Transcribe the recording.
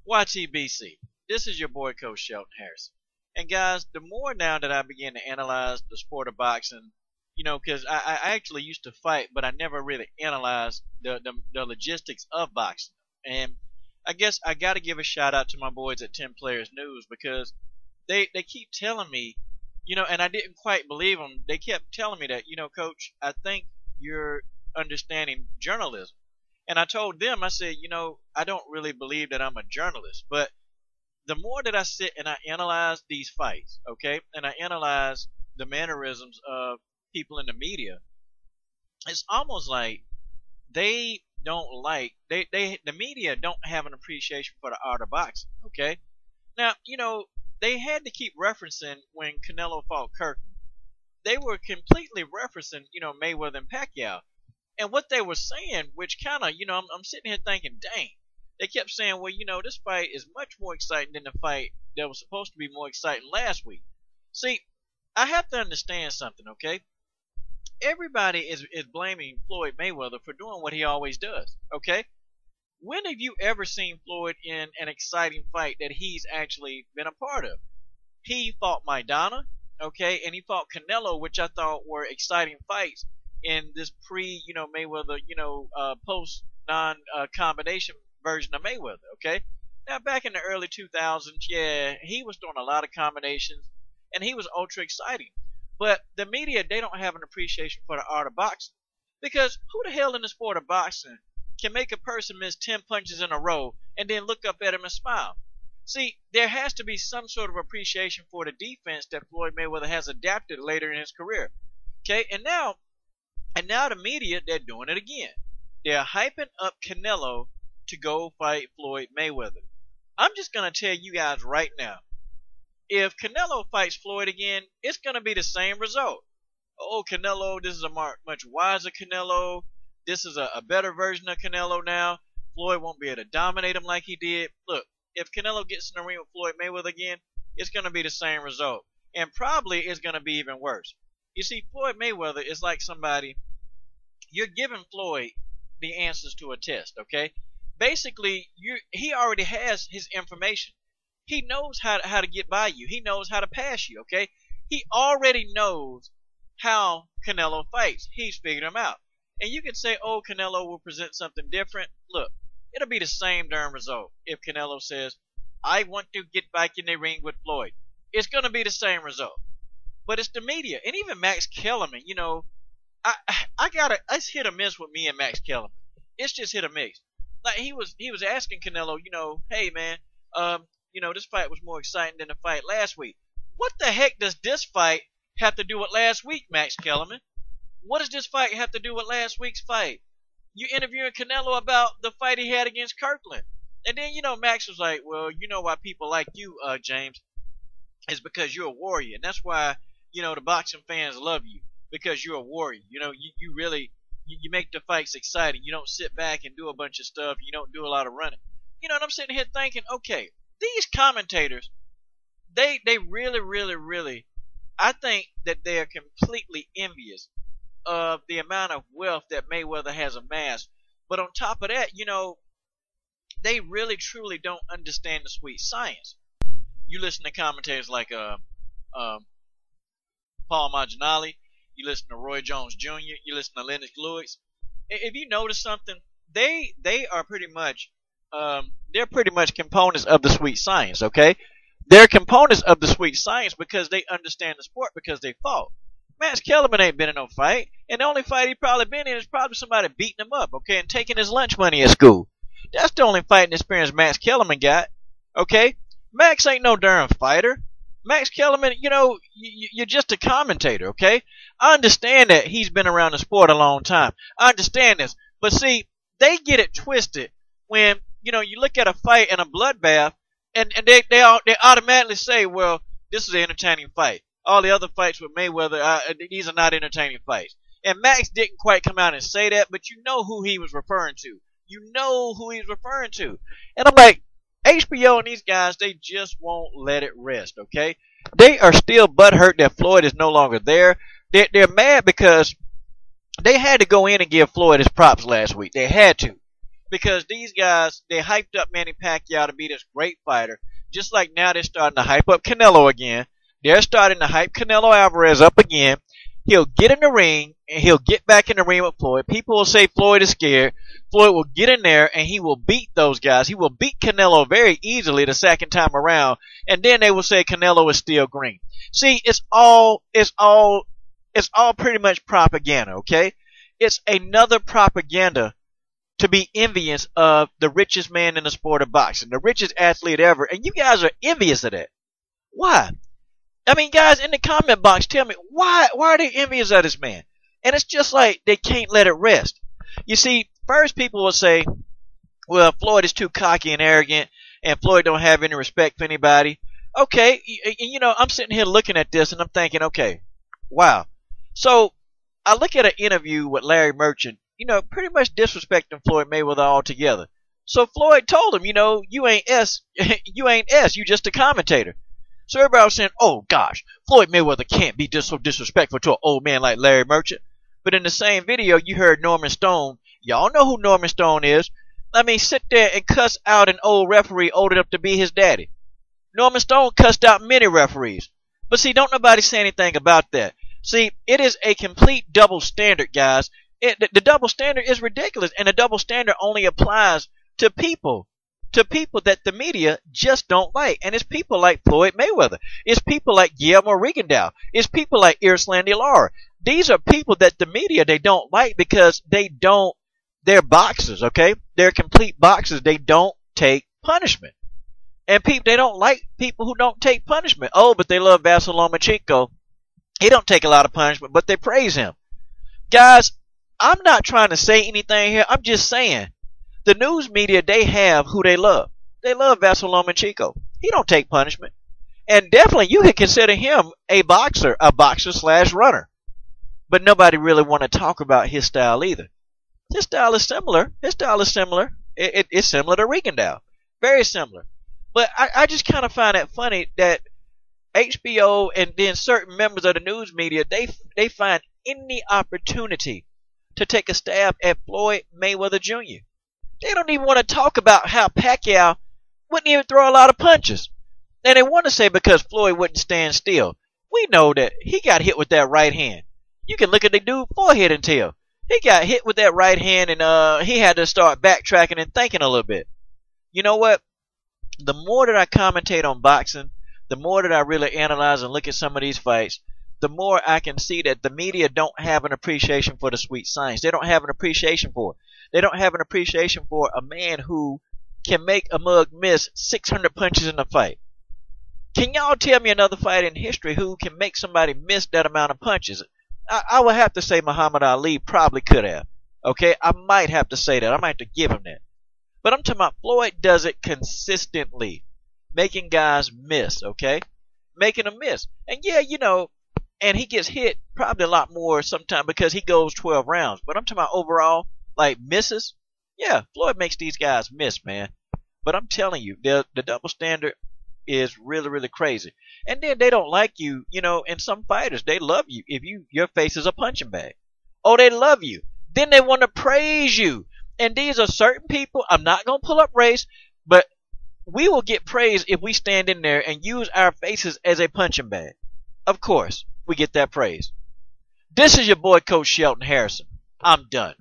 YTBC. This is your boy Coach Shelton Harris. And guys, the more now that I begin to analyze the sport of boxing, because I actually used to fight, but I never really analyzed the logistics of boxing. And I guess I got to give a shout out to my boys at 10 Players News because they keep telling me, and I didn't quite believe them. They kept telling me that, Coach, I think you're understanding journalism. And I told them, I said, I don't really believe that I'm a journalist, but the more that I sit and I analyze these fights, okay, and I analyze the mannerisms of people in the media, it's almost like they don't like the media don't have an appreciation for the art of boxing, okay? Now, they had to keep referencing when Canelo fought Kirkland. They were completely referencing, Mayweather and Pacquiao. And what they were saying, which kind of, I'm sitting here thinking, dang. They kept saying, well, this fight is much more exciting than the fight that was supposed to be more exciting last week. See, I have to understand something, okay? Everybody is blaming Floyd Mayweather for doing what he always does, okay? When have you ever seen Floyd in an exciting fight that he's actually been a part of? He fought Maidana, okay, and he fought Canelo, which I thought were exciting fights in this Mayweather, post non-combination version of Mayweather, okay? Now, back in the early 2000s, yeah, he was throwing a lot of combinations, and he was ultra exciting. But the media, they don't have an appreciation for the art of boxing. Because who the hell in the sport of boxing can make a person miss 10 punches in a row and then look up at him and smile? See, there has to be some sort of appreciation for the defense that Floyd Mayweather has adapted later in his career. Okay, and now the media, they're doing it again. They're hyping up Canelo to go fight Floyd Mayweather. I'm just going to tell you guys right now, if Canelo fights Floyd again, it's going to be the same result. Oh, Canelo, this is a much wiser Canelo. This is a better version of Canelo now. Floyd won't be able to dominate him like he did. Look, if Canelo gets in the ring with Floyd Mayweather again, it's going to be the same result. And probably it's going to be even worse. You see, Floyd Mayweather is like somebody, you're giving Floyd the answers to a test, okay? Basically, he already has his information. He knows how to get by you. He knows how to pass you, okay? He already knows how Canelo fights. He's figured him out. And you can say, oh, Canelo will present something different. Look, it'll be the same darn result if Canelo says, I want to get back in the ring with Floyd. It's going to be the same result. But it's the media. And even Max Kellerman, it's hit or miss with me and Max Kellerman. It's just hit or miss. Like he was asking Canelo, hey man, this fight was more exciting than the fight last week. What the heck does this fight have to do with last week, Max Kellerman? What does this fight have to do with last week's fight? You interviewing Canelo about the fight he had against Kirkland. And then, Max was like, well, why people like you, James, is because you're a warrior. And that's why, the boxing fans love you, because you're a warrior. You really, you make the fights exciting. You don't sit back and do a bunch of stuff. You don't do a lot of running. And I'm sitting here thinking, okay, these commentators, they really, really, really, I think that they are completely envious of the amount of wealth that Mayweather has amassed. But on top of that, they really, truly don't understand the sweet science. You listen to commentators like Paul Maginali, you listen to Roy Jones Jr., you listen to Lennox Lewis. If you notice something, they are pretty much they're pretty much components of the sweet science, okay? They're components of the sweet science because they understand the sport because they fought. Max Kellerman ain't been in no fight, and the only fight he probably been in is probably somebody beating him up, okay, and taking his lunch money at school. That's the only fighting experience Max Kellerman got, okay? Max ain't no darn fighter. Max Kellerman, you're just a commentator, okay? I understand that he's been around the sport a long time. I understand this. But see, they get it twisted when, you look at a fight and a bloodbath, and they automatically say, well, this is an entertaining fight. All the other fights with Mayweather, these are not entertaining fights. And Max didn't quite come out and say that, but you know who he was referring to. You know who he's referring to. And I'm like, HBO and these guys, they just won't let it rest, okay? They are still butthurt that Floyd is no longer there. They're mad because they had to go in and give Floyd his props last week. They had to. because these guys, they hyped up Manny Pacquiao to be this great fighter, just like now they're starting to hype up Canelo again. They're starting to hype Canelo Alvarez up again. He'll get in the ring and he'll get back in the ring with Floyd. People will say Floyd is scared. Floyd will get in there and he will beat those guys. He will beat Canelo very easily the second time around, and then they will say Canelo is still green. See, it's all pretty much propaganda, okay? It's another propaganda to be envious of the richest man in the sport of boxing, the richest athlete ever, and you guys are envious of that. Why? I mean, guys, in the comment box, tell me, why are they envious of this man? And it's just like they can't let it rest. You see, first people will say, well, Floyd is too cocky and arrogant, and Floyd don't have any respect for anybody. Okay, I'm sitting here looking at this, and I'm thinking, okay, wow. So I look at an interview with Larry Merchant, pretty much disrespecting Floyd Mayweather altogether. So Floyd told him, you ain't S, you just a commentator. So everybody was saying, oh gosh, Floyd Mayweather can't be so disrespectful to an old man like Larry Merchant. But in the same video, you heard Norman Stone. Y'all know who Norman Stone is. I mean, sit there and cuss out an old referee old enough to be his daddy. Norman Stone cussed out many referees. But see, don't nobody say anything about that. See, it is a complete double standard, guys. The double standard is ridiculous, and the double standard only applies to people that the media just don't like. And it's people like Floyd Mayweather. It's people like Guillermo Rigondeaux. It's people like Irslandy Lara. These are people that the media, they don't like because they're boxers, okay? They're complete boxers. They don't take punishment. And they don't like people who don't take punishment. Oh, but they love Vasyl Lomachenko. He don't take a lot of punishment, but they praise him. Guys, I'm not trying to say anything here. I'm just saying the news media, they have who they love. They love Vasyl Lomachenko. He don't take punishment. And definitely you can consider him a boxer slash runner. But nobody really want to talk about his style either. His style is similar. It's similar to Rigondeaux. Very similar. But I just kind of find it funny that HBO and then certain members of the news media, they find any opportunity to take a stab at Floyd Mayweather Jr. They don't even want to talk about how Pacquiao wouldn't even throw a lot of punches. And they want to say because Floyd wouldn't stand still. We know that he got hit with that right hand. You can look at the dude's forehead and tell. He got hit with that right hand, and he had to start backtracking and thinking a little bit. You know what? The more that I commentate on boxing, the more that I really analyze and look at some of these fights, the more I can see that the media don't have an appreciation for the sweet science. They don't have an appreciation for it. They don't have an appreciation for a man who can make a mug miss 600 punches in a fight. Can y'all tell me another fight in history who can make somebody miss that amount of punches? I would have to say Muhammad Ali probably could have. Okay, I might have to say that. I might have to give him that. But I'm talking about Floyd does it consistently, making guys miss, okay? Making them miss. And yeah, and he gets hit probably a lot more sometimes because he goes 12 rounds. But I'm talking about overall, like misses. Yeah, Floyd makes these guys miss, man. But I'm telling you, the double standard is really, really crazy. And then they don't like you, and some fighters, they love you if your face is a punching bag. Oh, they love you. Then they want to praise you. And these are certain people, I'm not going to pull up race, but we will get praise if we stand in there and use our faces as a punching bag. Of course, we get that praise. This is your boy, Coach Shelton Harrison. I'm done.